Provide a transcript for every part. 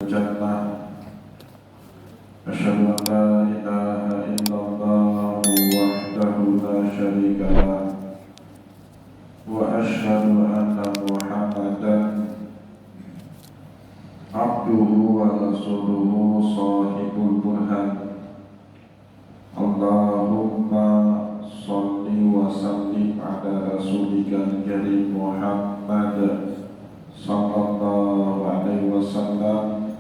Jannah. Asyhadu an la ilaha illallah wahdahu la syarika lah wa asyhadu anna Muhammadan abduhu wa rasuluhu shahibul burhan. Allahumma sholli wa sallim ala rasulika karim Muhammad sallallahu alaihi wasallam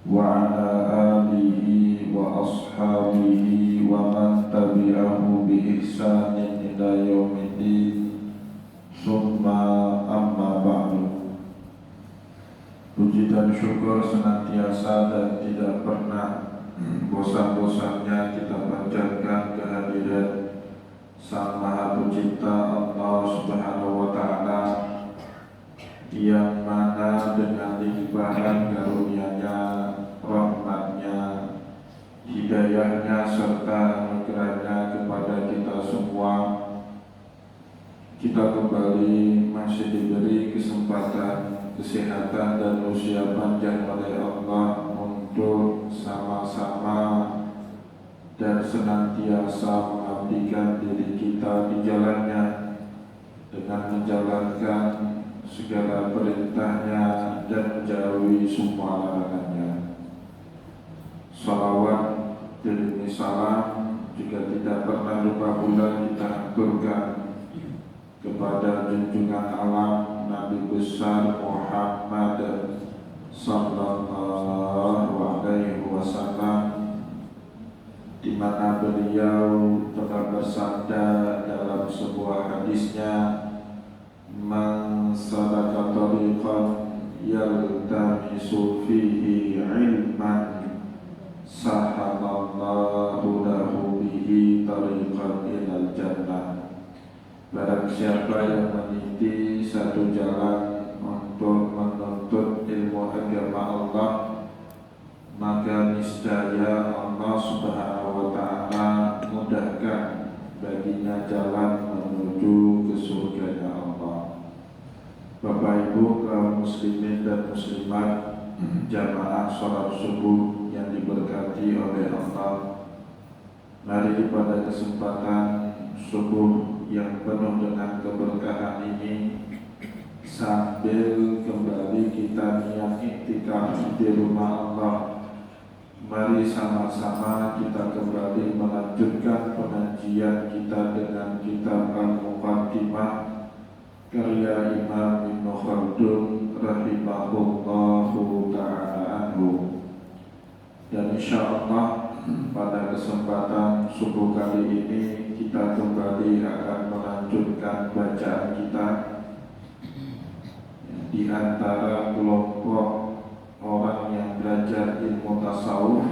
wa ala alihi wa ashabihi wa man tabi'ahu bi ihsanin ila yaumiddin. Summa amma ba'du. Puji dan syukur senantiasa dan tidak pernah bosan-bosannya kita panjatkan kehadiran Sang Maha Pencipta Allah Subhanahu wa Ta'ala, yang mana dengan limpahan karunia-Nya, rahmat-Nya, hidayah-Nya serta anugerah-Nya kepada kita semua, kita kembali masih diberi kesempatan, kesehatan dan usia panjang oleh Allah untuk sama-sama dan senantiasa mengabdikan diri kita di jalan-Nya dengan menjalankan segala perintah-Nya dan menjauhi semua larangan-Nya. Salawat demi salam juga tidak pernah lupa pula kita aturkan kepada junjungan alam Nabi besar Muhammad sallallahu alaihi wasallam, di mana beliau telah bersabda dalam sebuah hadisnya, man salaka tariqan yaltamisu fihi ilman sahalallahu lahu bihi tariqan ilal jannah. Barang siapa yang meniti satu jalan untuk menuntut ilmu agama Allah, maka niscaya Allah Subhanahu wa Ta'ala mudahkan baginya jalan menuju ke surga-Nya Allah. Bapak Ibu kaum muslimin dan muslimat, jamaah salat subuh yang diberkati oleh Allah, mari pada kesempatan subuh yang penuh dengan keberkahan ini, sambil kembali kita niat iktikaf di rumah Allah, mari sama-sama kita kembali melanjutkan pengajian kita dengan kitab Al-Muqaddimah karya Imam Ibnu Khaldun rahimahullahu ta'ala anhu. Dan insyaallah pada kesempatan subuh kali ini kita kembali akan melanjutkan bacaan kita di antara kelompok orang yang belajar ilmu tasawuf,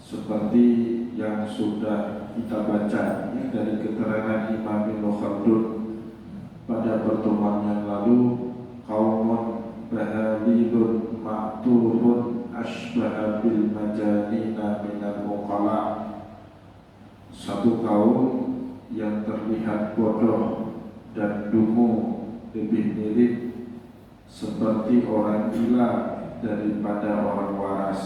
seperti yang sudah kita baca dari keterangan Imam Ibnu Khaldun pada pertemuan yang lalu. Qaumun bahalilun ma'turun asbaha bil majanina minal muqala, satu kaum yang terlihat bodoh dan dungu lebih mirip seperti orang gila daripada orang waras.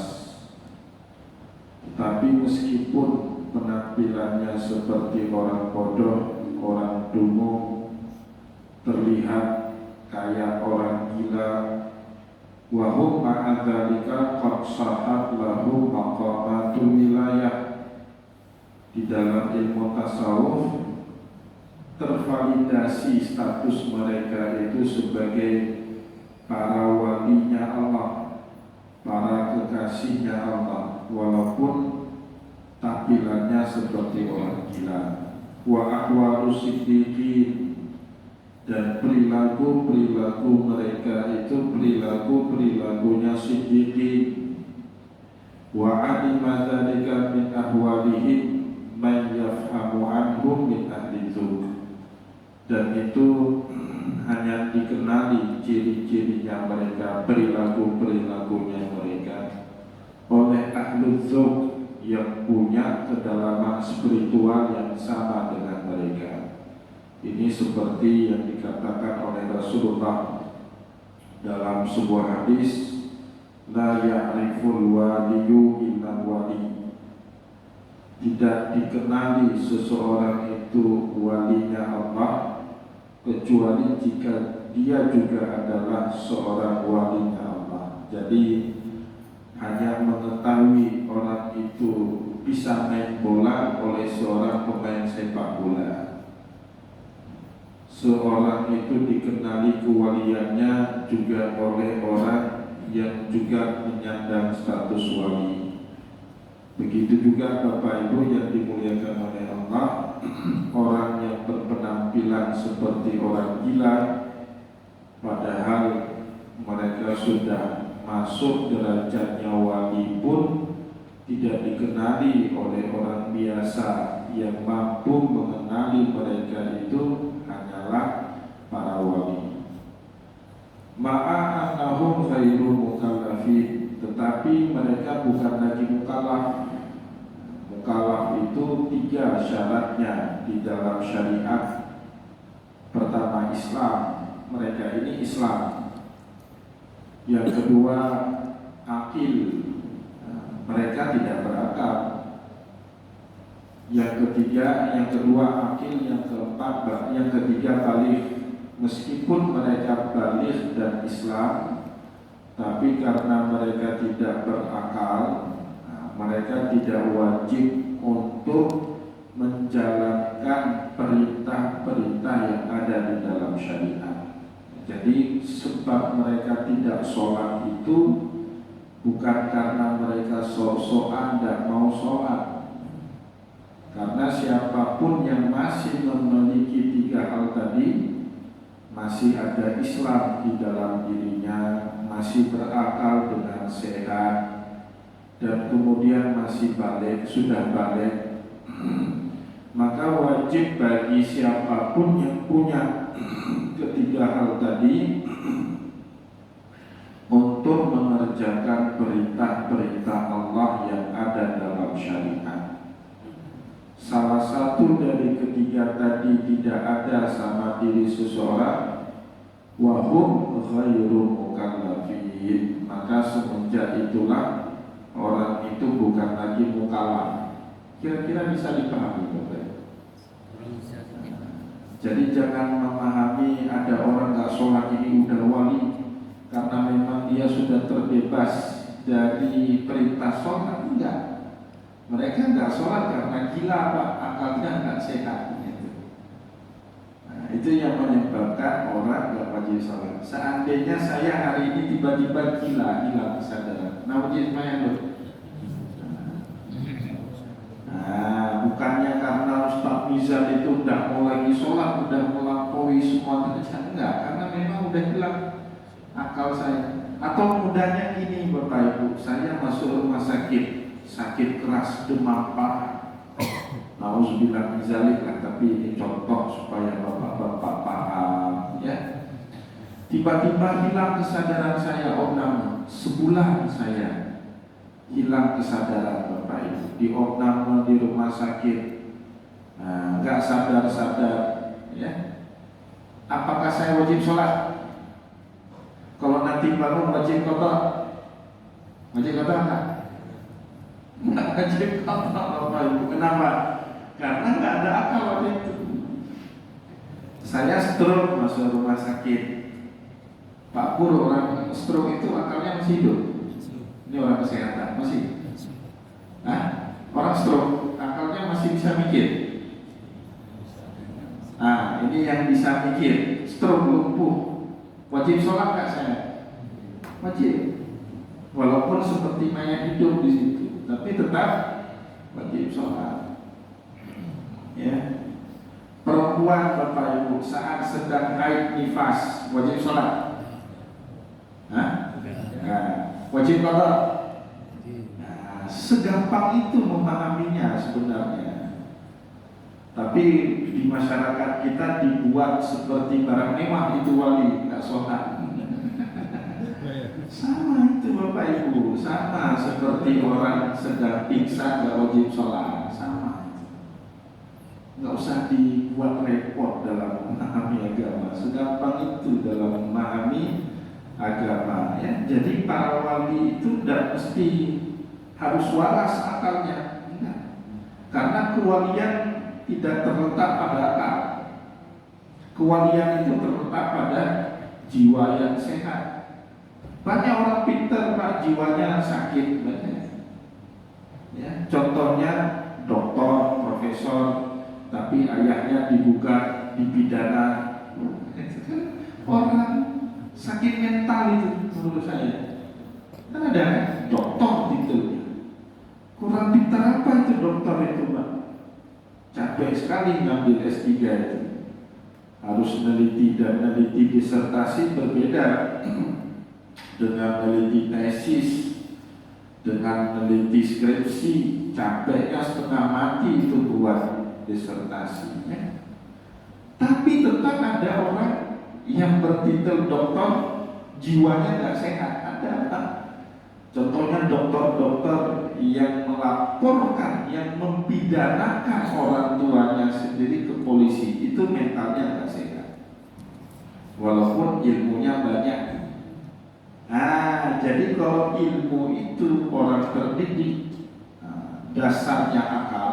Tetapi meskipun penampilannya seperti orang bodoh, orang dungu, terlihat kayak orang gila, wa hum ma'adzalika qad sahat lahu maqamatul wilayah. Di dalam ilmu tasawuf tervalidasi status mereka itu sebagai para walinya Allah, para kekasihnya Allah, walaupun tampilannya seperti orang gila. Wa ahwalu siddiqin, dan perilaku-perilaku mereka itu perilaku-perilakunya siddiqin. Wa alima dzalika min ahwalihim man yafhamu anhum min ahli dzuk, dan itu hanya dikenali ciri-cirinya mereka, perilaku-perilakunya mereka oleh ahli dzuk yang punya kedalaman spiritual yang sama dengan mereka. Ini seperti yang dikatakan oleh Rasulullah dalam sebuah hadis, waliyu illa wali. Tidak dikenali seseorang itu walinya Allah kecuali jika dia juga adalah seorang walinya Allah. Jadi hanya mengetahui orang itu bisa main bola oleh seorang pemain sepak bola. Seorang itu dikenali kewaliannya juga oleh orang yang juga menyandang status wali. Begitu juga Bapak Ibu yang dimuliakan oleh Allah, orang yang berpenampilan seperti orang gila, padahal mereka sudah masuk derajatnya wali pun tidak dikenali oleh orang biasa. Yang mampu mengenali mereka itu hanyalah para wali. Ma'a annahum ghairu mukallafin, tetapi mereka bukan lagi mukallaf. Mukallaf itu 3 syaratnya di dalam syariat. Pertama Islam, mereka ini Islam. Yang kedua akil, mereka tidak berakal. Yang kedua akil, yang ketiga balik. Meskipun mereka balik dan Islam, tapi karena mereka tidak berakal, mereka tidak wajib untuk menjalankan perintah-perintah yang ada di dalam syariat. Jadi sebab mereka tidak sholat itu bukan karena mereka sok-sokan dan mau sholat. Karena siapapun yang masih memiliki 3 hal tadi, masih ada Islam di dalam dirinya, masih berakal dengan sehat, dan kemudian masih balik, sudah balik, maka wajib bagi siapapun yang punya 3 hal tadi untuk mengerjakan perintah-perintah Allah yang ada dalam syariat. Salah satu dari 3 tadi tidak ada sama diri seseorang, wahum ghairu mukallafin, maka semenjak itulah orang itu bukan lagi mukallaf. Kira-kira bisa dipahami Bapak? Jadi jangan memahami ada orang nggak sholat ini udah wali karena memang dia sudah terbebas dari perintah sholat. Enggak, mereka nggak sholat karena gila Pak, akalnya nggak sehat gitu. Nah, itu yang menyebabkan orang nggak wajib sholat. Seandainya saya hari ini tiba-tiba gila kesadaran, nah wajib semuanya loh. Bukannya karena Ustaz Mizal itu udah mau lagi sholat, udah melampaui semua derajat, enggak, karena memang udah hilang akal saya. Atau mudahnya gini Bapak Ibu, saya masuk rumah sakit keras, demam parah, nauzubillah min dzalik lah, tapi ini contoh supaya Bapak-bapak paham ya. Tiba-tiba hilang kesadaran saya, sebulan saya hilang kesadaran Bapak Ibu, di opname di rumah sakit, nggak sadar ya. Apakah saya wajib sholat? Kalau nanti bangun wajib qada? Wajib qada enggak? Nggak wajib qada Bapak Ibu. Kenapa? Karena nggak ada akal waktu itu. Saya stroke masuk rumah sakit. Pak Pur, orang stroke itu akalnya masih hidup. Ini orang kesehatan masih. Orang stroke akalnya masih bisa mikir. Ini yang bisa mikir. Stroke lumpuh, wajib sholat nggak saya? Wajib. Walaupun seperti mayat hidup di situ, tapi tetap wajib sholat. Ya. Perempuan Bapak Ibu saat sedang haid nifas wajib sholat. Wajib qada. Segampang itu memahaminya sebenarnya. Tapi di masyarakat kita dibuat seperti barang mewah itu wali, nggak sholat. Sama itu Bapak Ibu, sama seperti orang sedang pingsan nggak wajib sholat, sama. Nggak usah dibuat repot dalam memahami agama. Segampang itu dalam memahami agama ya. Jadi para wali itu tidak mesti harus waras akalnya. Enggak. Karena kewalian tidak terletak pada akal. Kewalian itu terletak pada jiwa yang sehat. Banyak orang pintar Pak, jiwanya sakit banyak. Ya, contohnya doktor, profesor, tapi ayahnya digugat, dipidana. Orang sakit mental itu menurut saya. Kan ada dokter titelnya. Kurang pintar apa itu dokter itu Pak? Capek sekali ngambil S3 itu. Harus meneliti dan meneliti disertasi berbeda dengan meneliti tesis, dengan meneliti skripsi. Capeknya setengah mati itu buat disertasi ya. Tapi tetap ada orang yang bertitel dokter jiwanya tidak sehat. Ada Pak. Contohnya dokter-dokter yang melaporkan, yang mempidanakan orang tuanya sendiri ke polisi, itu mentalnya tidak sehat. Walaupun ilmunya banyak. Nah, jadi kalau ilmu itu orang terdidik, dasarnya akal.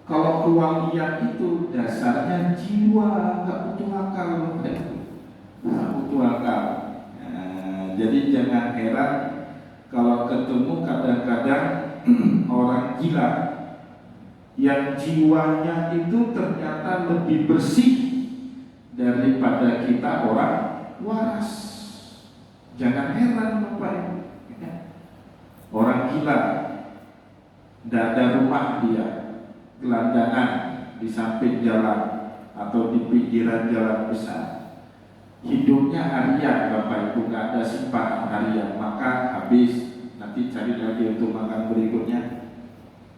Kalau kewalian itu dasarnya jiwa, nggak butuh akal, nggak butuh akal. Nah, jadi jangan heran kalau ketemu kadang-kadang orang gila yang jiwanya itu ternyata lebih bersih daripada kita orang waras. Jangan heran Bapak Ibu. Orang gila, tidak ada rumah dia, gelandangan di samping jalan atau di pinggiran jalan besar. Hidupnya harian Bapak Ibu, nggak ada simpanan harian, maka habis, nanti cari lagi untuk makan berikutnya.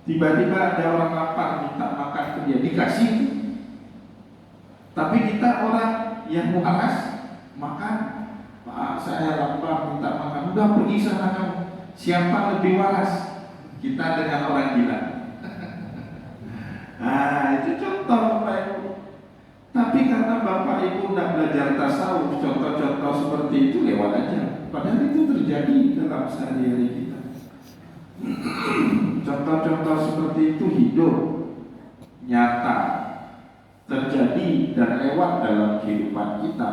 Tiba-tiba ada orang lapar minta makan ke dia, dikasih. Tapi kita orang yang waras makan, Pak saya lapar minta makan, udah pergi sana kamu. Siapa lebih waras? Kita dengan orang gila. Nah itu contoh Bapak Ibu. Tapi karena Bapak Ibu tidak belajar tasawuf, contoh-contoh seperti itu lewat aja. Padahal itu terjadi dalam sehari-hari kita. Contoh-contoh seperti itu hidup, nyata, terjadi dan lewat dalam kehidupan kita.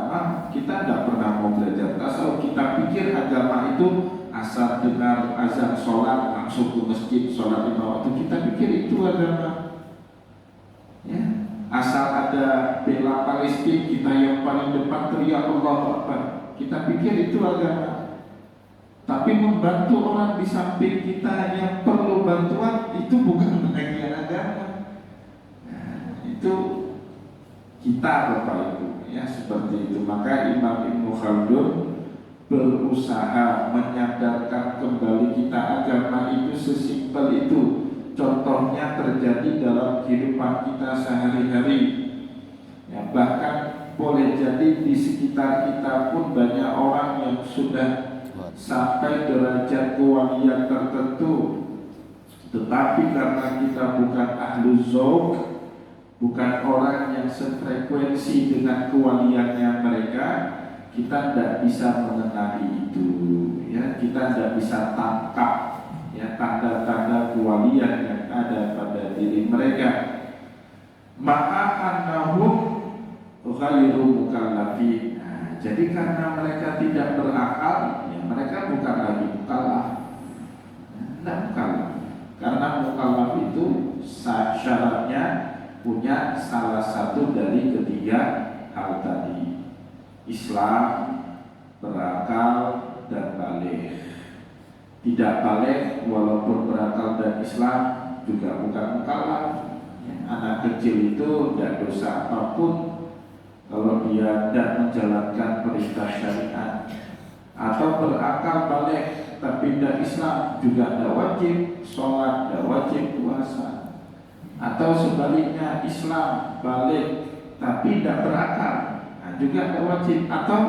Kita tidak pernah mau belajar tasawuf. Kita pikir agama itu asal dengar azan sholat langsung ke masjid sholat 5 waktu. Kita pikir itu agama. Ya. Asal ada bela Palestina, kita yang paling depan teriak Allahu Akbar. Kita pikir itu agama. Tapi membantu orang di samping kita yang perlu bantuan, itu bukan bagian agama. Nah, itu kita Bapak Ibu ya seperti itu. Maka Imam Ibnu Khaldun berusaha menyadarkan kembali kita agama itu sesimpel itu. Contohnya terjadi dalam kehidupan kita sehari-hari ya, bahkan boleh jadi di sekitar kita pun banyak orang yang sudah sampai derajat kewalian tertentu, tetapi karena kita bukan ahlu zauq, bukan orang yang sefrekuensi dengan kewaliannya mereka, kita tidak bisa mengenali itu ya, kita tidak bisa tangkap ya tanda-tanda kewalian yang ada pada diri mereka. Maka annahum ghairu mukallafin. Nah, jadi karena mereka tidak berakal, ya mereka bukan lagi mukallaf. Tidak mukallaf. Karena mukallaf itu syaratnya punya salah satu dari ketiga hal tadi: Islam, berakal, dan baligh. Tidak balik walaupun berakal dan Islam juga bukan mukallaf. Anak kecil itu tidak dosa apapun kalau dia tidak menjalankan perintah syariat. Atau berakal balik tapi tidak Islam, juga tidak wajib sholat, tidak wajib puasa. Atau sebaliknya Islam balik tapi tidak berakal, nah, juga tidak wajib. Atau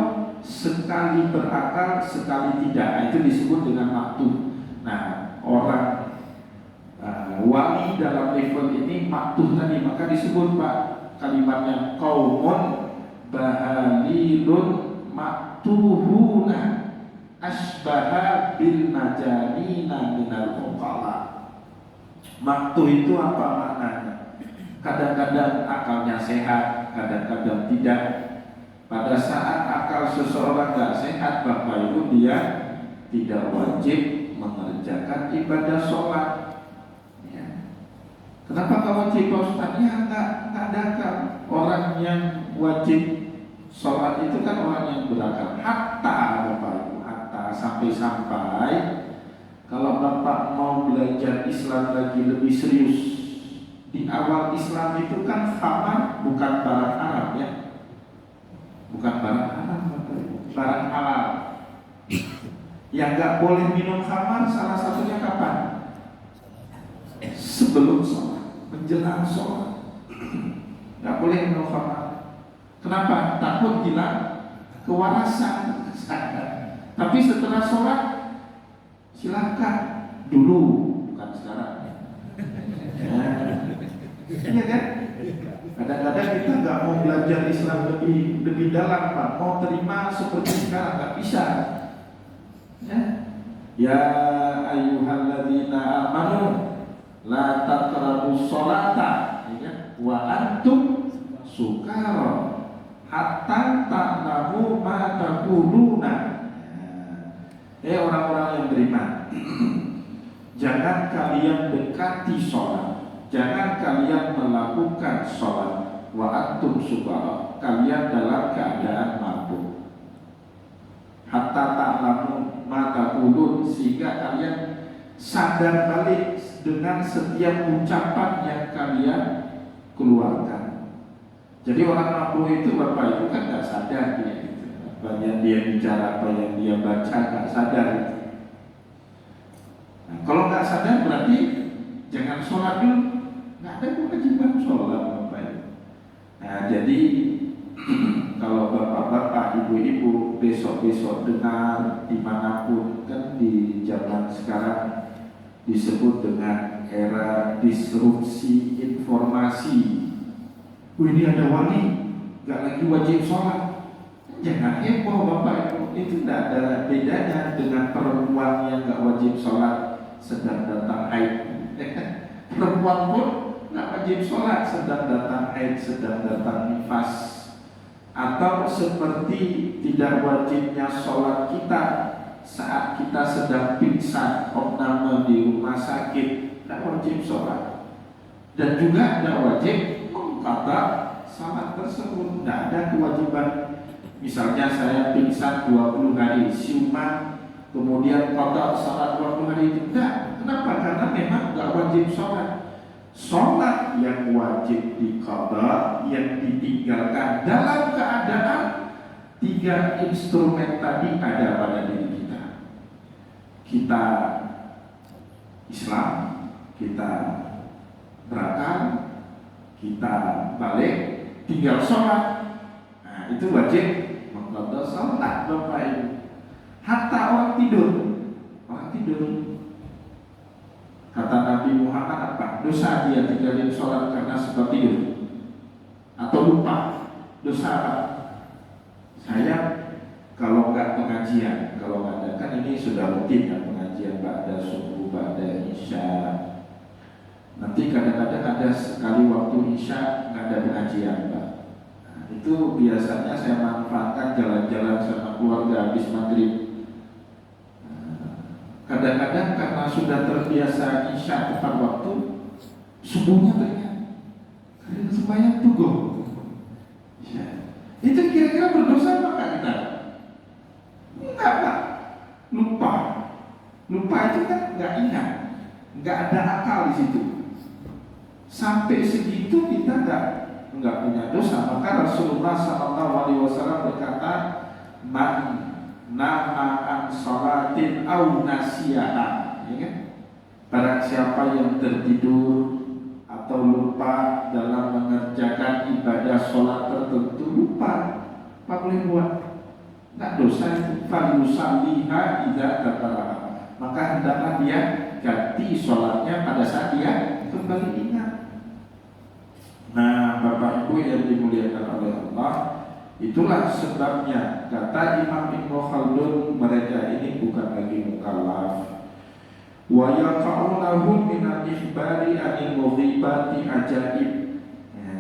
sekali berakal, sekali tidak, nah, itu disebut dengan maktuh. Nah, orang wali dalam level ini maktuh tadi, maka disebut Pak kalimatnya qaumun bahalilun maktuhuna. asbaha bil majanina minal uqala. Waktu itu apa maknanya? Kadang-kadang akalnya sehat, kadang-kadang tidak. Pada saat akal seseorang tidak sehat, Bapak Ibu, dia tidak wajib mengerjakan ibadah sholat. Ya. Kenapa nggak wajib, Pak Ustaz? Ya nggak ada akal. Orang yang wajib sholat itu kan orang yang berakal. Hatta, Bapak Ibu, hatta sampai-sampai kalau Bapak mau belajar Islam lagi lebih serius, di awal Islam itu kan khamar bukan barang haram ya, bukan barang haram, barang halal. Yang nggak boleh minum khamar salah satunya kapan? Sebelum sholat, menjelang sholat, nggak boleh minum khamar. Kenapa? Takut hilang kewarasan. Tapi setelah sholat silakan dulu, bukan sekarang. Iya kan? Kadang-kadang kita nggak mau belajar Islam lebih dalam, Pak. Mau terima seperti sekarang nggak bisa. Ya ayyuhalladzina amanu la taqrabus sholata wa antum sukara hatta ta'lamu ma taquluna. Orang-orang yang beriman, jangan kalian dekati sholat, jangan kalian melakukan sholat wa antum sukara, kalian dalam keadaan mabuk. Hatta ta'lamu ma taqulun, sehingga kalian sadar balik dengan setiap ucapan yang kalian keluarkan. Jadi orang mabuk itu, Bapak Ibu, kan nggak sadar dia. Apa yang dia bicara, apa yang dia baca, nggak sadar. Nah, kalau nggak sadar berarti jangan sholat dulu, nggak ada kewajiban sholat, Bapak Ibu. Nah, jadi kalau bapak-bapak, ibu-ibu besok-besok dengar dimanapun, kan di zaman sekarang disebut dengan era disrupsi informasi. Ini ada wali, nggak lagi wajib sholat. Jangan heboh, Bapak Ibu, itu tidak ada bedanya dengan perempuan yang nggak wajib sholat sedang datang haid. Perempuan pun nggak wajib sholat sedang datang haid, sedang datang nifas. Atau seperti tidak wajibnya sholat kita saat kita sedang pingsan opname di rumah sakit, tidak wajib sholat. Dan juga tidak wajib mengqadha salat tersebut, tidak ada kewajiban. Misalnya saya pingsan 20 hari, siuman, kemudian qadha salat 20 hari itu tidak. Kenapa? Karena memang tidak wajib sholat. Sholat yang wajib diqadha, yang ditinggalkan dalam keadaan 3 instrumen tadi ada pada diri kita. Kita Islam, kita berakal, kita balik, tinggal sholat. Nah, itu wajib mengqadha sholat, Bapak Ibu. Hatta orang tidur, kata Nabi Muhammad apa? Dosa dia tinggalin sholat karena sebab tidur atau lupa. Dosa apa? Saya kalau nggak pengajian, kalau nggak ada, kan ini sudah rutin ya pengajian ba'da subuh, ba'da isya. Nanti kadang-kadang ada sekali waktu isya nggak ada pengajian, Pak. Nah, itu biasanya saya manfaatkan jalan-jalan sama keluarga habis maghrib. Kadang-kadang karena sudah terbiasa isya tepat waktu, subuhnya ternyata kalian sembahyang tuh ya. Itu kira-kira berdosa apa kita? Enggak, Pak. Lupa itu kan nggak ingat, nggak ada akal di situ. Sampai segitu kita nggak punya dosa. Maka Rasulullah SAW berkata, man nama an sholatin au nasiyaha, ya kan? Barang siapa yang tertidur atau lupa dalam mengerjakan ibadah sholat tertentu, lupa, apa boleh buat? Nggak dosa itu. Falyusalliha idza dzakaraha, maka hendaklah dia ganti sholatnya pada saat dia kembali ingat. Nah, Bapak Ibu yang dimuliakan oleh Allah, Itulah sebabnya kata Imam Ibnu Khaldun, mereka ini bukan lagi mukallaf. Wa yaqa'unahum min al-ikhbari anil mughibati ajaib. Ya,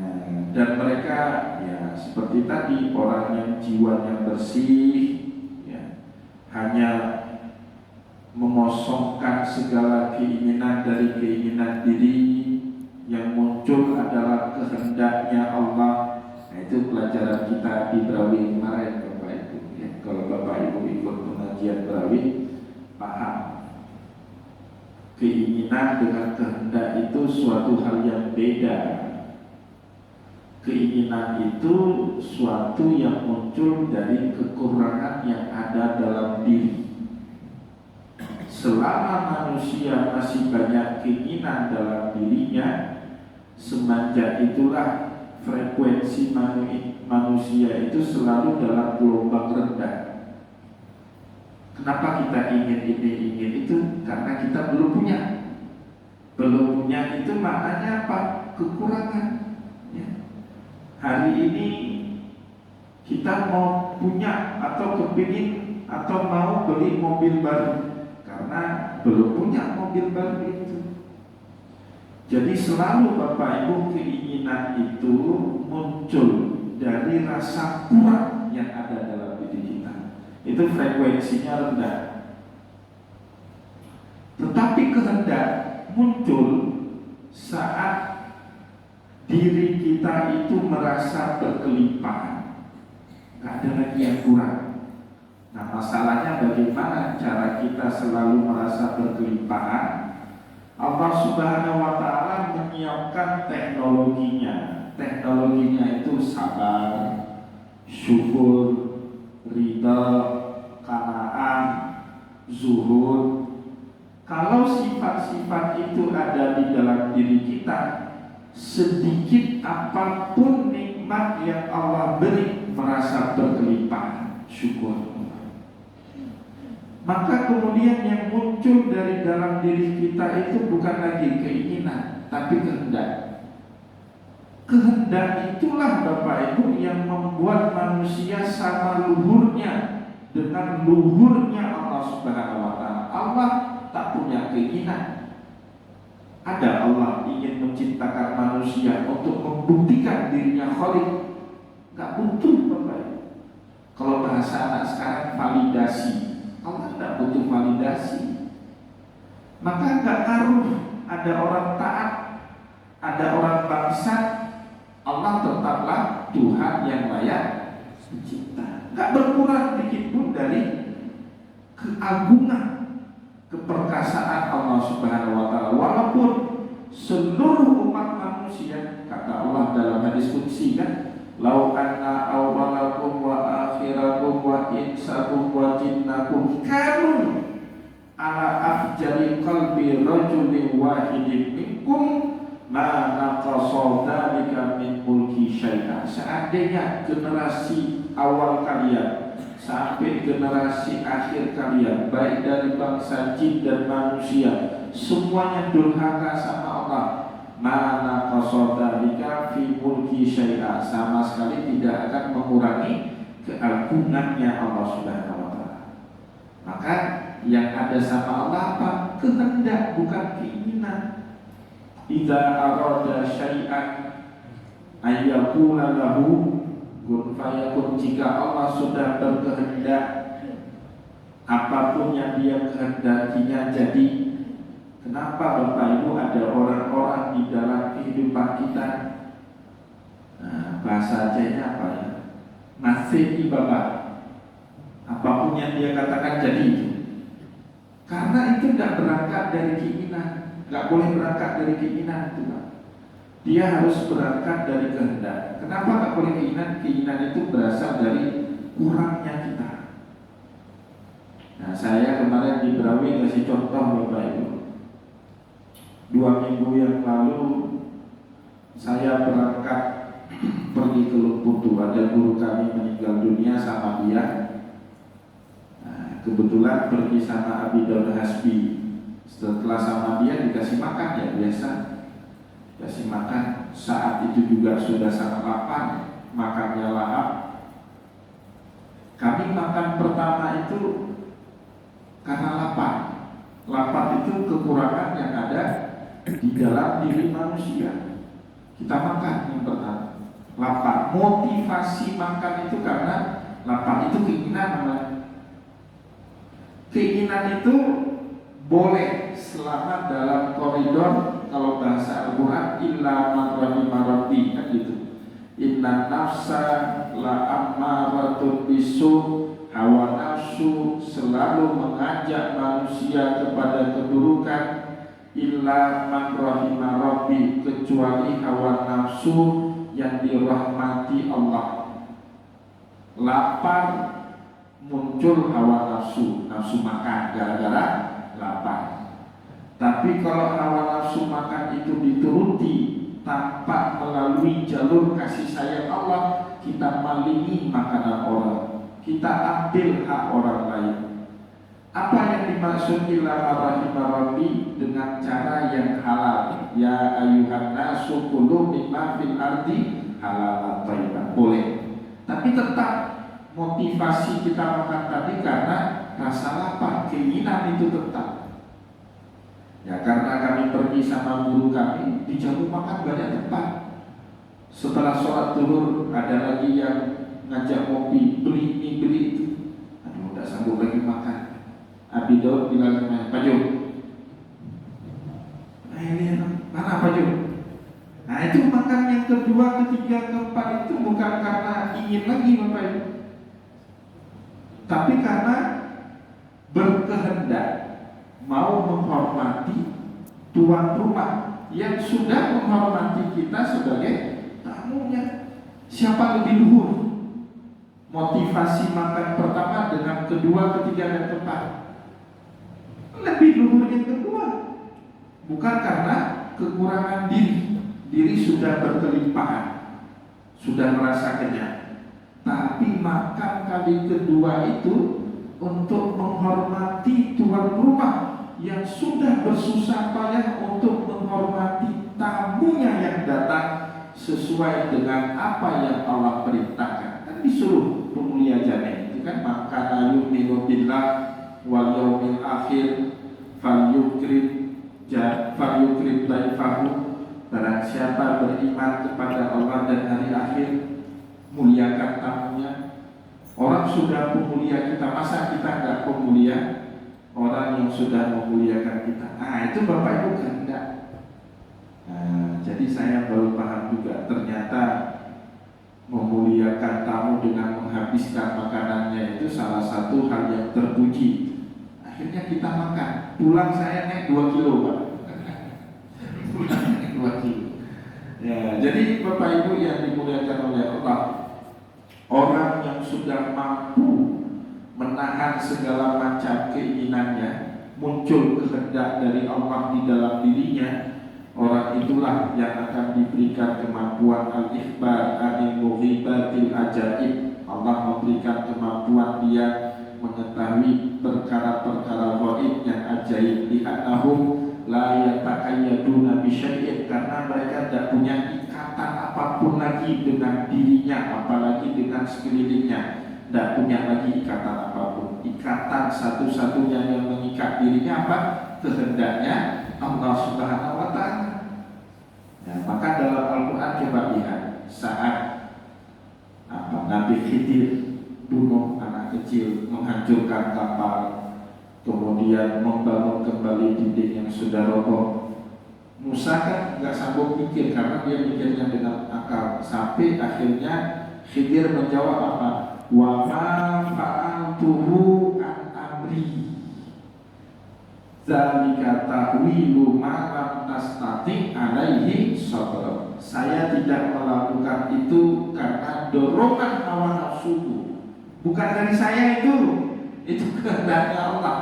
dan mereka ya seperti tadi, orang yang jiwanya bersih ya, hanya mengosongkan segala keinginan dari keinginan diri, yang muncul adalah kehendaknya Allah. Nah, itu pelajaran kita di Brawi kemarin Bapak Ibu ya. Kalau Bapak Ibu ikut pengajian Brawi paham, keinginan dengan kehendak itu suatu hal yang beda. Keinginan itu suatu yang muncul dari kekurangan yang ada dalam diri. Selama manusia masih banyak keinginan dalam dirinya, semenjak itulah frekuensi manusia itu selalu dalam gelombang rendah. Kenapa kita ingin ini, ingin itu? Karena kita belum punya. Belum punya itu maknanya apa? Kekurangan ya. Hari ini kita mau punya atau kepingin atau mau beli mobil baru, karena belum punya mobil baru itu. Jadi selalu Bapak Ibu, keinginan itu muncul dari rasa kurang yang ada dalam diri kita. Itu frekuensinya rendah. Tetapi kehendak muncul saat diri kita itu merasa berkelimpahan, gak ada lagi yang kurang. Nah, masalahnya bagaimana cara kita selalu merasa berkelimpahan? Allah Subhanahu wa Ta'ala menyiapkan teknologinya. Teknologinya itu sabar, syukur, ridha, qanaah, zuhud. Kalau sifat-sifat itu ada di dalam diri kita, sedikit apapun nikmat yang Allah beri, merasa berkelimpahan, syukur. Maka kemudian yang muncul dari dalam diri kita itu bukan lagi keinginan, tapi kehendak. Kehendak itulah Bapak Ibu yang membuat manusia sama luhurnya dengan luhurnya Allah Subhanahu wa Ta'ala. Allah tak punya keinginan. Ada Allah ingin menciptakan manusia untuk membuktikan dirinya Khalik, gak butuh Bapak Ibu. Kalau bahasa anak sekarang validasi, Allah tidak butuh validasi. Maka gak ngaruh ada orang taat, ada orang bangsat, Allah tetaplah Tuhan yang layak mencipta. Gak berkurang dikit pun dari keagungan, keperkasaan Allah Subhanahu wa Ta'ala. Walaupun seluruh umat manusia, kata Allah dalam hadis qudsi kan, lau anna awwalakum wa akhirakum wa insakum wa jinnakum kanu ala afjari qalbi rajulin wahidin minkum ma naqasa dzalika min mulki syai'an. Seandainya generasi awal kalian sampai generasi akhir kalian, baik dari bangsa jin dan manusia, semuanya durhaka sama Allah, mana qasodalika fi mulki syai'a, sama sekali tidak akan mengurangi keagungannya Allah Subhanahu wa Ta'ala. Maka yang ada sama Allah apa? Kehendak, bukan keinginan. Idza arada syai'an ayyakuna lahu kun fayakun. Jika Allah sudah berkehendak, apapun yang dia kehendakinya jadi. Kenapa Bapak Ibu ada orang-orang di dalam kehidupan kita, bahasa Acehnya apa ya, nasib ibadah, apapun yang dia katakan jadi itu. Karena itu tidak berangkat dari keinginan, nggak boleh berangkat dari keinginan itu Pak. Dia harus berangkat dari kehendak. Kenapa nggak boleh keinginan? Keinginan itu berasal dari kurangnya kita. Nah, saya kemarin di Brawi kasih contoh Bapak Ibu. 2 minggu yang lalu saya berangkat pergi ke Lumpur Tua. Ada guru kami meninggal dunia sama dia. Nah, kebetulan pergi sama Abi Daud Hasbi. Setelah sama dia dikasih makan ya biasa, kasih makan. Saat itu juga sudah sangat lapar, makannya lahap. Kami makan pertama itu karena lapar. Lapar itu kekurangan yang ada di dalam diri manusia. Kita makan yang pertama, lapar. Motivasi makan itu karena lapar, itu keinginan namanya. Keinginan itu boleh selama dalam koridor, kalau bahasa Al-Quran, illa man rahima rabbi, kan gitu. Inna nafsa la ammaratun bisu, hawa nafsu selalu mengajak manusia kepada keburukan. Illa man rahima rabbi, kecuali hawa nafsu yang dirahmati Allah. Lapar, muncul hawa nafsu, nafsu makan gara-gara lapar. Tapi kalau hawa nafsu makan itu dituruti tanpa melalui jalur kasih sayang Allah, kita malingi makanan orang, kita ambil hak orang lain. Apa yang dimaksud illa rahimah rabbi? Dengan cara yang halal. Ya ayuhan nasu kulu mimma fil ardi halalan thayyiban, boleh. Tapi tetap motivasi kita makan tadi karena rasa lapar, keinginan itu tetap. Ya karena kami pergi sama guru kami, di jamu makan banyak tempat. Setelah sholat zuhur ada lagi yang ngajak ngopi, beli ini beli itu. Aduh, udah sanggup lagi makan. Abi Daud bilang sama Pak Jo, mana Pak Jo? Nah itu makan yang kedua, ketiga, keempat itu bukan karena ingin lagi Bapak Ibu, tapi karena berkehendak mau menghormati tuan rumah yang sudah menghormati kita sebagai tamunya. Siapa lebih luhur? Motivasi makan pertama dengan kedua, ketiga, dan keempat. Lebih luhur yang kedua. Bukan karena kekurangan diri. Diri sudah berkelimpahan, sudah merasa kenyang. Tapi makan kali kedua itu untuk menghormati tuan rumah yang sudah bersusah payah untuk menghormati tamunya yang datang sesuai dengan apa yang Allah perintahkan. Kan disuruh pemulia jannah itu kan, maka yu'minu billah wal yaumil akhir falyukrim daifahu. Barang siapa beriman kepada Allah dan hari akhir, muliakan tamunya. Orang sudah memulia kita, masa kita nggak pemulia orang yang sudah memuliakan kita? Nah itu Bapak Ibu kehendak. Nah, jadi saya baru paham juga, ternyata memuliakan tamu dengan menghabiskan makanannya itu salah satu hal yang terpuji. Akhirnya kita makan. Pulang saya naik 2 kilo Pak. Pulang naik 2 kilo. Ya, jadi Bapak Ibu yang dimuliakan oleh Allah, orang yang sudah mampu menahan segala macam keinginannya, muncul kehendak dari Allah di dalam dirinya, orang itulah yang akan diberikan kemampuan al-ikhbar anil mughibatil ajaib. Allah memberikan kemampuan dia mengetahui perkara-perkara gaib yang ajaib. Li'annahum la yataqayyaduna bisyai'in, karena mereka tidak punya ikatan apapun lagi dengan dirinya, apalagi dengan sekelilingnya. Tidak punya lagi ikatan apapun. Ikatan satu-satunya yang mengikat dirinya apa? Kehendaknya Allah Subhanahu wa ta'ala. Nah, maka dalam Al-Quran coba lihat saat Nabi Khidir bunuh anak kecil, menghancurkan kapal, kemudian membangun kembali dinding yang sudah roboh. Musa kan nggak sanggup mikir karena dia mikirnya dengan akal, sampai akhirnya Khidir menjawab apa? Wa ma fa'altuhu an amri zalika ta'wilu ma lam tastati' alaihi sabr. Saya tidak melakukan itu karena dorongan hawa nafsuku, bukan dari saya itu kehendaknya Allah.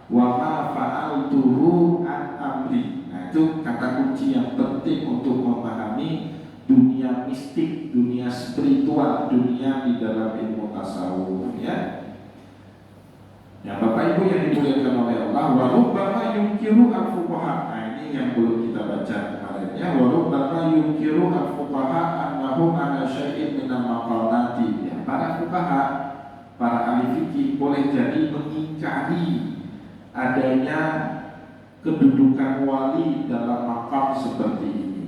Wa ma fa'altuhu an amri. Nah, itu kata kunci yang penting untuk memahami dunia mistik, dunia spiritual, dunia di dalam ilmu tasawuf, ya. Ya Bapak Ibu yang dimuliakan oleh Allah, wa rubbama yunkiru al-fuqaha. Nah ini yang belum kita baca kemarin ya. Wa rubbama yunkiru al-fuqaha annahum ala syai'in min al-maqalati. Ya, para fuqaha, para fikih boleh jadi mengingkari adanya kedudukan wali dalam makam seperti ini.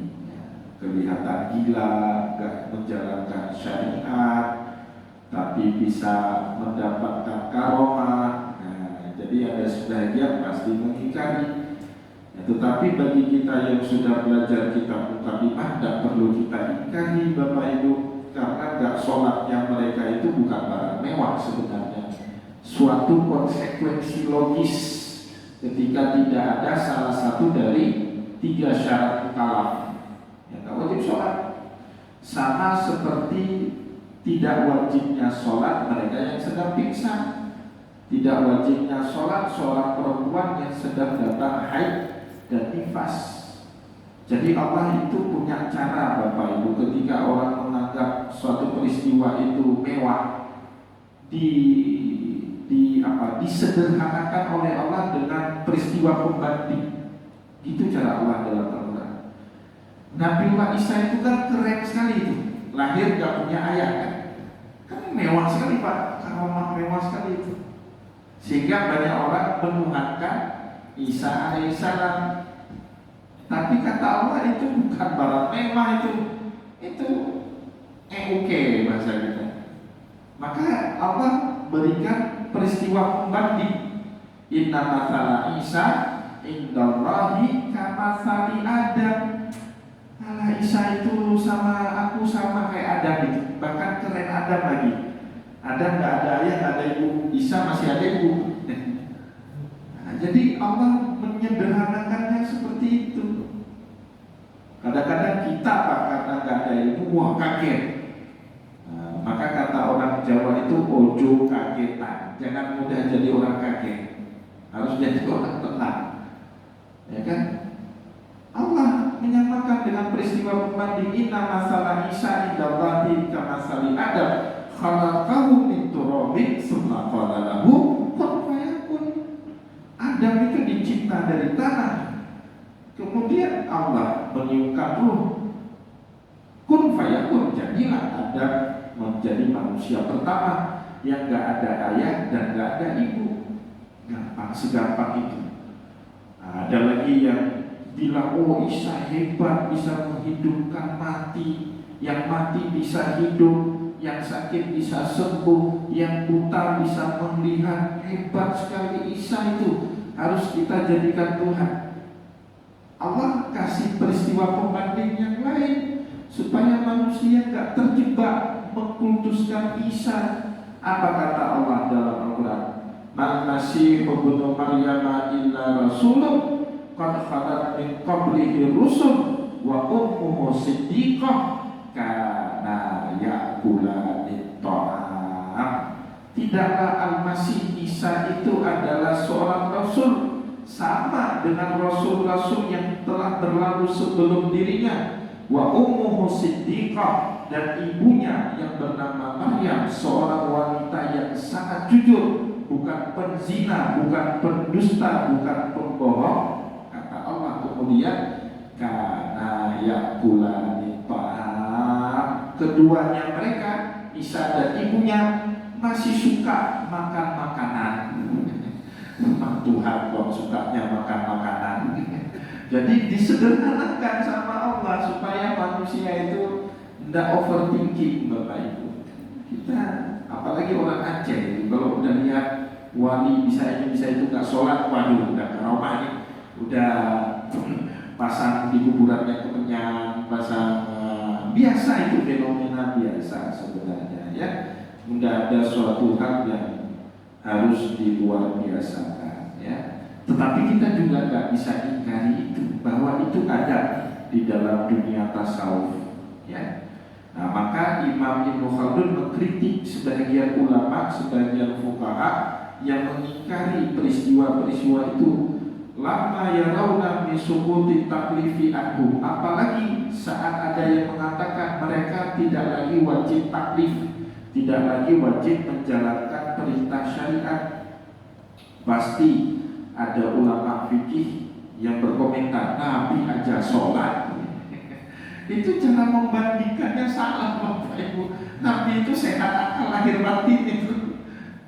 Kelihatan gila, gak menjalankan syariat, tapi bisa mendapatkan karomah. Nah, jadi ada sebagian pasti mengingkari. Ya, tetapi bagi kita yang sudah belajar kitab Muqaddimah, tidak perlu kita ingkari Bapak Ibu, karena gak sholatnya mereka itu bukan barang mewah sebenarnya. Suatu konsekuensi logis ketika tidak ada salah satu dari 3 syarat mukallaf, ya gak wajib sholat. Sama seperti tidak wajibnya sholat mereka yang sedang pingsan, tidak wajibnya sholat seorang perempuan yang sedang datang haid dan nifas. Jadi Allah itu punya cara Bapak Ibu, ketika orang menganggap suatu peristiwa itu mewah, disederhanakan oleh Allah dengan peristiwa pembanding. Itu cara Allah dalam Al-Quran. Nabiullah Isa itu kan keren sekali itu, lahir gak punya ayah kan mewah sekali Pak, karomah mewah sekali itu, sehingga banyak orang menuhankan Isa alaihissalam. Tapi kata Allah itu bukan barang mewah, itu oke bahasa kita. Maka Allah berikan peristiwa pembanding. Inna mathala Isa indallahi kamathali Adam. Alah, Isa itu sama aku sama kayak Adam itu, bahkan keren Adam lagi. Adam gak ada ayah, gak ada ibu, Isa masih ada ibu. Nah, jadi Allah menyederhanakannya seperti itu. Kadang-kadang kita Pak, karena gak ada ibu, wah kaget. Maka kata orang Jawa itu ojo kagetan. Jangan mudah jadi orang kaget, harus jadi orang tenang, ya kan? Allah menyamakan dengan peristiwa pembanding. Inna masalah Isa indallahi kamathali Adam khalaqahu min turabin tsumma qala lahu kun fayakun. Adam itu dicipta dari tanah, kemudian Allah meniupkan ruh, kun fayakun, jadilah Adam menjadi manusia pertama yang gak ada ayah dan gak ada ibu. Gampang, segampang itu. Nah, ada lagi yang bilang, oh Isa hebat, bisa menghidupkan mati, yang mati bisa hidup, yang sakit bisa sembuh, yang buta bisa melihat. Hebat sekali Isa itu, harus kita jadikan Tuhan. Allah kasih peristiwa pembanding yang lain supaya manusia gak terjebak mengkultuskan Isa. Apa kata Allah dalam Al-Quran? Mal Masih ibnu Maryam illa rasulun qad khalat min qablihi rusul wa ummuhu siddiqah kana ya'kulani ta'am. Tidaklah Al-Masih Isa itu adalah seorang rasul, sama dengan rasul-rasul yang telah berlalu sebelum dirinya. Wa ummuhu siddiqah, dan ibunya yang bernama Maryam seorang wanita yang sangat jujur, bukan penzina, bukan pendusta, bukan pembohong. Kata Allah kemudian, kana yakulani ta'am. Keduanya mereka, Isa dan ibunya, masih suka makan makanan. Memang Tuhan kok sukanya makan makanan. Jadi disederhanakan sama Allah supaya manusia itu tidak overthinking Bapak Ibu. Kita, apalagi orang Aceh itu, kalau udah lihat wali bisa ini bisa itu nggak sholat, waduh udah karomah nih, udah pasang di kuburannya kemenyan, pasang biasa, itu fenomena biasa sebenarnya ya. Tidak ada suatu hal yang harus di luar biasakan ya. Tetapi kita juga nggak bisa ingkari itu, bahwa itu ada di dalam dunia tasawuf ya. Nah, maka Imam Ibnu Khaldun mengkritik sebagian ulama, sebagian fuqaha yang mengingkari peristiwa-peristiwa itu. Lama yarawna min suquti taklifi anhum, apalagi saat ada yang mengatakan mereka tidak lagi wajib taklif, tidak lagi wajib menjalankan perintah syariat. Pasti ada ulama fikih yang berkomentar, Nabi aja sholat. Itu cara membandingkannya salah Bapak Ibu. Nabi itu sehat akal lahir batin itu.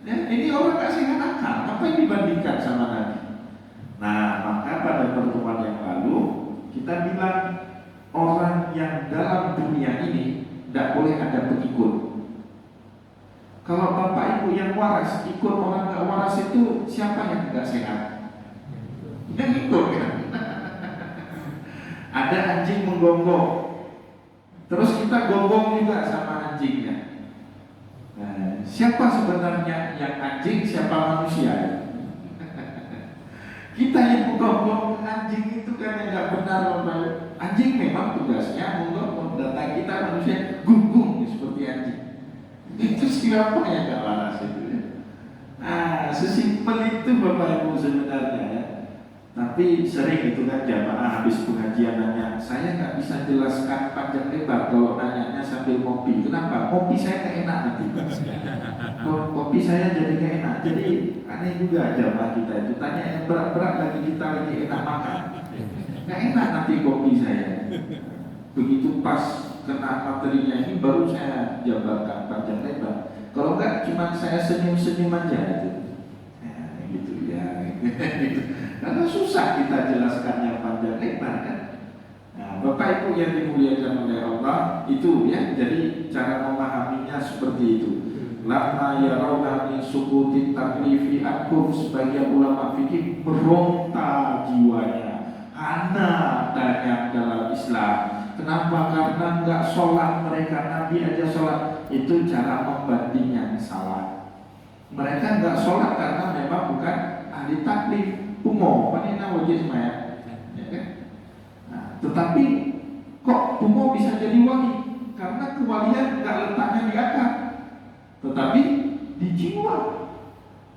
Ya, ini orang gak sehat akal, apa yang dibandingkan sama Nabi? Nah, maka pada pertemuan yang lalu kita bilang orang yang dalam dunia ini tidak boleh ada pengikut. Kalau bapak ibu yang waras ikut orang gak waras itu siapa yang gak sehat? Yang ikut kan? Ada anjing menggonggong, terus kita gonggong juga sama anjingnya. Nah, siapa sebenarnya yang anjing, siapa manusia? Kita yang menggonggong anjing itu kan yang nggak benar. Anjing memang tugasnya menggonggong, data kita manusia gunggung seperti anjing. Itu siapa yang nggak waras itu ya? Nah, sesimpel itu Bapak Ibu sebenarnya ya. Tapi sering itu kan jamaah habis pengajian nanya, saya nggak bisa jelaskan panjang lebar kalau nanyanya sambil ngopi. Kenapa? Kopi saya nggak enak nanti. Kopi saya jadi nggak enak. Jadi aneh juga jamaah kita itu tanya yang berat-berat lagi kita lagi enak makan. Nggak enak nanti kopi saya. Begitu pas kena materinya ini baru saya jabarkan panjang lebar. Kalau nggak cuma saya senyum-senyum aja itu. Nah, gitu ya. Karena susah kita jelaskannya panjang lebar kan. Nah, Bapak Ibu yang dimuliakan oleh Allah itu ya, jadi cara memahaminya seperti itu. Lama yarawna min sukuti taklifi anhum, sebagian ulama fikih meronta jiwanya. Hana adanya dalam Islam. Kenapa? Karena nggak sholat mereka, Nabi aja sholat. Itu cara membanding yang salah. Mereka nggak sholat karena memang bukan ahli taklif. Pumo, panina wajib semaya, ya kan? Nah, tetapi kok Pumo bisa jadi wali? Karena kewalian nggak letaknya di akal, tetapi di jiwa.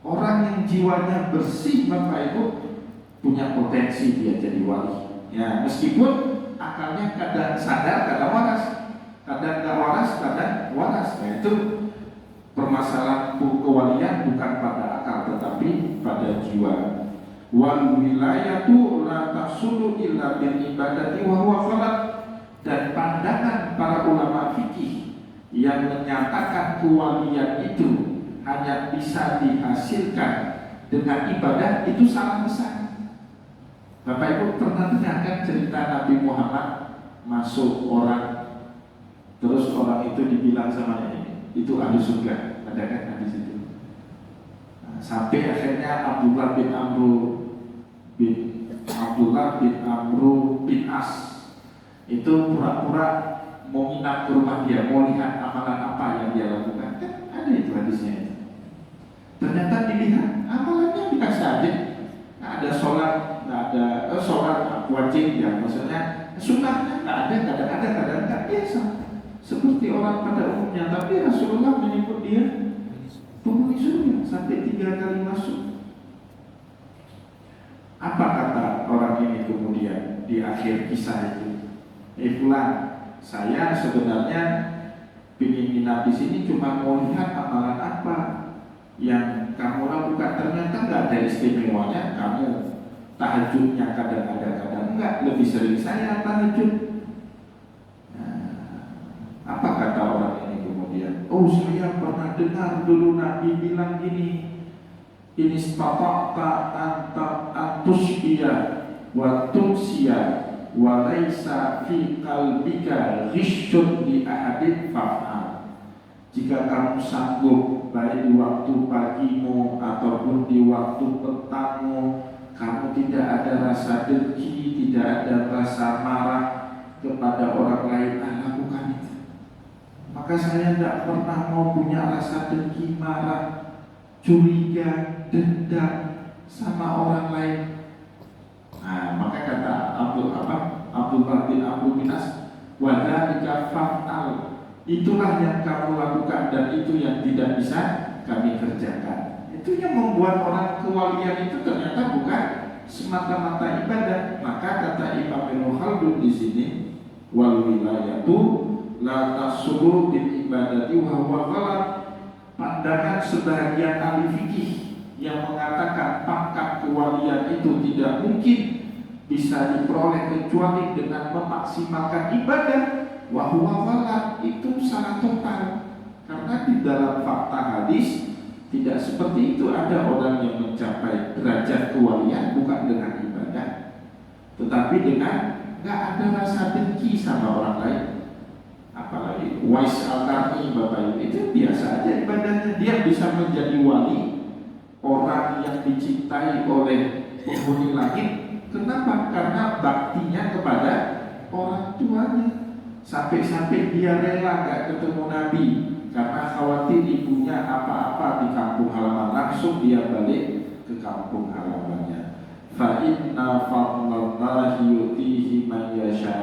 Orang yang jiwanya bersih, Bapak Ibu, punya potensi dia jadi wali. Ya, meskipun akalnya kadang sadar, kadang waras, kadang nggak waras, kadang waras. Nah, itu permasalahan kewalian bukan pada akal, tetapi pada jiwa. Wal wilayatu la tasulu illa bil ibadati wa huwa khalat. Dan pandangan para ulama fikih yang menyatakan kewalian itu hanya bisa dihasilkan dengan ibadah itu salah besar. Bapak Ibu pernah dengarkan cerita Nabi Muhammad masuk orang, terus orang itu dibilang sama ini, itu ahli surga, ada kan hadis itu. Nah, sampai akhirnya Abdullah bin Amru bin As itu pura-pura mau nginap ke rumah dia, mau lihat amalan apa yang dia lakukan. Kan ada itu hadisnya itu. Ternyata dilihat amalannya biasa aja. Nggak ada sholat, nggak ada sholat wajib ya, maksudnya sunnahnya nggak ada, kadang-kadang nggak biasa seperti orang pada umumnya. Tapi Rasulullah menyebut dia penghuni surga sampai 3 kali masuk. Apa kata orang ini kemudian di akhir kisah itu? Fulan, saya sebenarnya ingin nginap di sini cuma mau lihat amalan apa yang kamu lakukan. Ternyata nggak ada istimewanya. Kamu tahajudnya kadang ada, kadang enggak. Lebih sering saya tahajud. Nah, apa kata orang ini kemudian? Oh, saya pernah dengar dulu Nabi bilang gini. Ini istata'ta antusbiya wa tumsiya wa laisa fi qalbika ghisyun li ahadin fa'al. Jika kamu sanggup baik di waktu pagimu ataupun di waktu petangmu, kamu tidak ada rasa dengki, tidak ada rasa marah kepada orang lain, lakukan itu. Maka saya tidak pernah mau punya rasa dengki, marah, curiga, dendam sama orang lain. Nah, maka kata Abdullah bin Amru bin As, wadhalika fa'al, itulah yang kamu lakukan dan itu yang tidak bisa kami kerjakan. Itu yang membuat orang kewalian itu ternyata bukan semata-mata ibadah. Maka kata Imam Ibnu Khaldun di sini, wal wilayatu la tasulu bil ibadati wa huwa ghalat. Pandangan sebagian ahli fikih yang mengatakan pangkat kewalian itu tidak mungkin bisa diperoleh kecuali dengan memaksimalkan ibadah, wa huwa ghalat, itu salah total. Karena di dalam fakta hadis Tidak seperti itu. Ada orang yang mencapai derajat kewalian bukan dengan ibadah, tetapi dengan nggak ada rasa dengki sama orang lain. Apalagi Wais Al-Karni, Bapak Ibu, itu biasa aja ibadahnya. Dia bisa menjadi wali, orang yang dicintai oleh penghuni langit. Kenapa? Karena baktinya kepada orang tuanya. Sampai-sampai dia rela gak ketemu Nabi karena khawatir ibunya apa-apa di kampung halaman, langsung dia balik ke kampung halamannya. Fa inna fadlallahi yu'tihi man yasha.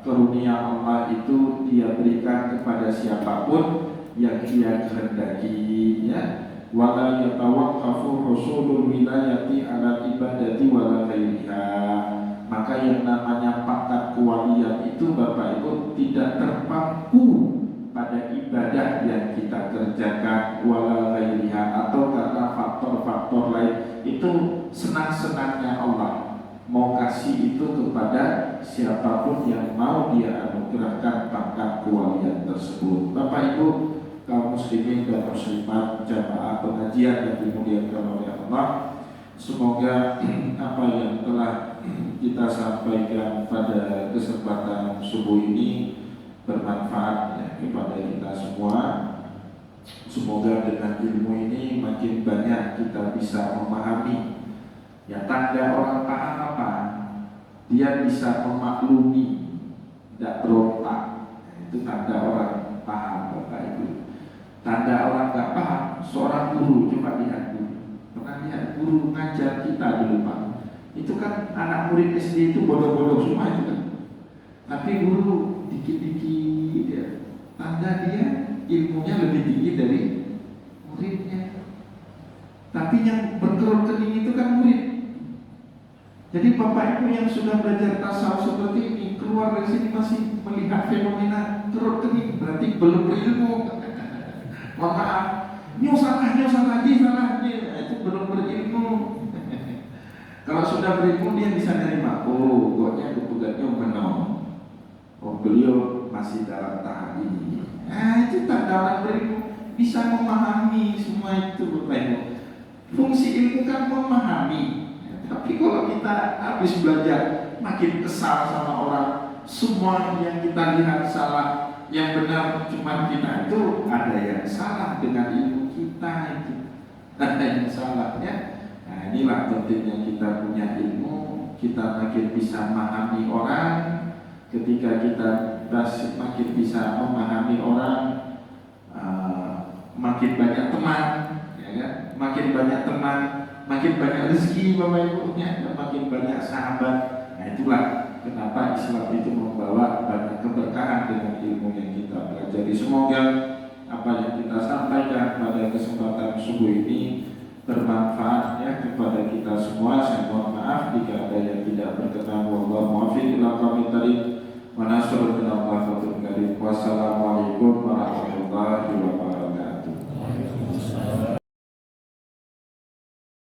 Karunia Allah itu dia berikan kepada siapapun yang dia kehendaki, ya. Wala yatawaqqafu husulul wilayati 'ala ibadati wala ghairiha. Maka yang namanya pangkat kewalian itu Bapak Ibu tidak terpaku pada ibadah yang kita kerjakan wala ghairiha, atau karena faktor-faktor lain. Itu senang-senangnya Allah mau kasih itu kepada siapapun yang mau dia anugerahkan pangkat kewalian tersebut. Bapak Ibu kaum muslimin dan muslimat jamaah pengajian yang dimuliakan oleh Allah, semoga apa yang telah kita sampaikan pada kesempatan subuh ini bermanfaat, ya, kepada kita semua. Semoga dengan ilmu ini makin banyak kita bisa memahami. Ya, tanda orang paham apa? Dia bisa memaklumi, tidak berontak. Itu tanda orang paham, Bapak Ibu. Tanda orang nggak paham, seorang guru, coba lihat guru. Pernah lihat guru ngajar kita dulu, Pak? Itu kan anak murid SD itu bodoh-bodoh semua itu kan. Tapi guru dikit-dikit ya, tanda dia ilmunya lebih tinggi dari muridnya. Tapi yang berkerut kening itu kan murid. Jadi Bapak Ibu yang sudah belajar tasawuf seperti ini, keluar dari sini masih melihat fenomena kerut kening, berarti belum berilmu. Mohon maaf, salah, itu belum berilmu. Kalau sudah berilmu dia bisa nerima, oh pokoknya ketugasnya menolong. Oh beliau masih dalam tahap ini. Itu tanda orang berilmu, bisa memahami semua itu, Bapak Ibu. Fungsi ilmu kan memahami. Tapi kalau kita habis belajar makin kesal sama orang, semua yang kita lihat salah, yang benar cuma kita, itu ada yang salah dengan ilmu kita itu. Ada yang salah, ya. Nah, inilah pentingnya kita punya ilmu. Kita makin bisa memahami orang. Ketika kita makin bisa memahami orang, makin banyak teman, ya kan? Makin banyak teman, makin banyak rezeki, Bapak Ibu, ya, makin banyak sahabat. Nah, itulah kenapa Islam itu membawa banyak keberkahan dengan ilmu yang kita pelajari. Semoga apa yang kita sampaikan pada kesempatan subuh ini bermanfaat, ya, kepada kita semua. Saya mohon maaf jika ada yang tidak berkenan. Wallahu muwaffiq ila aqwamit thoriq wa nasrul min Allah wa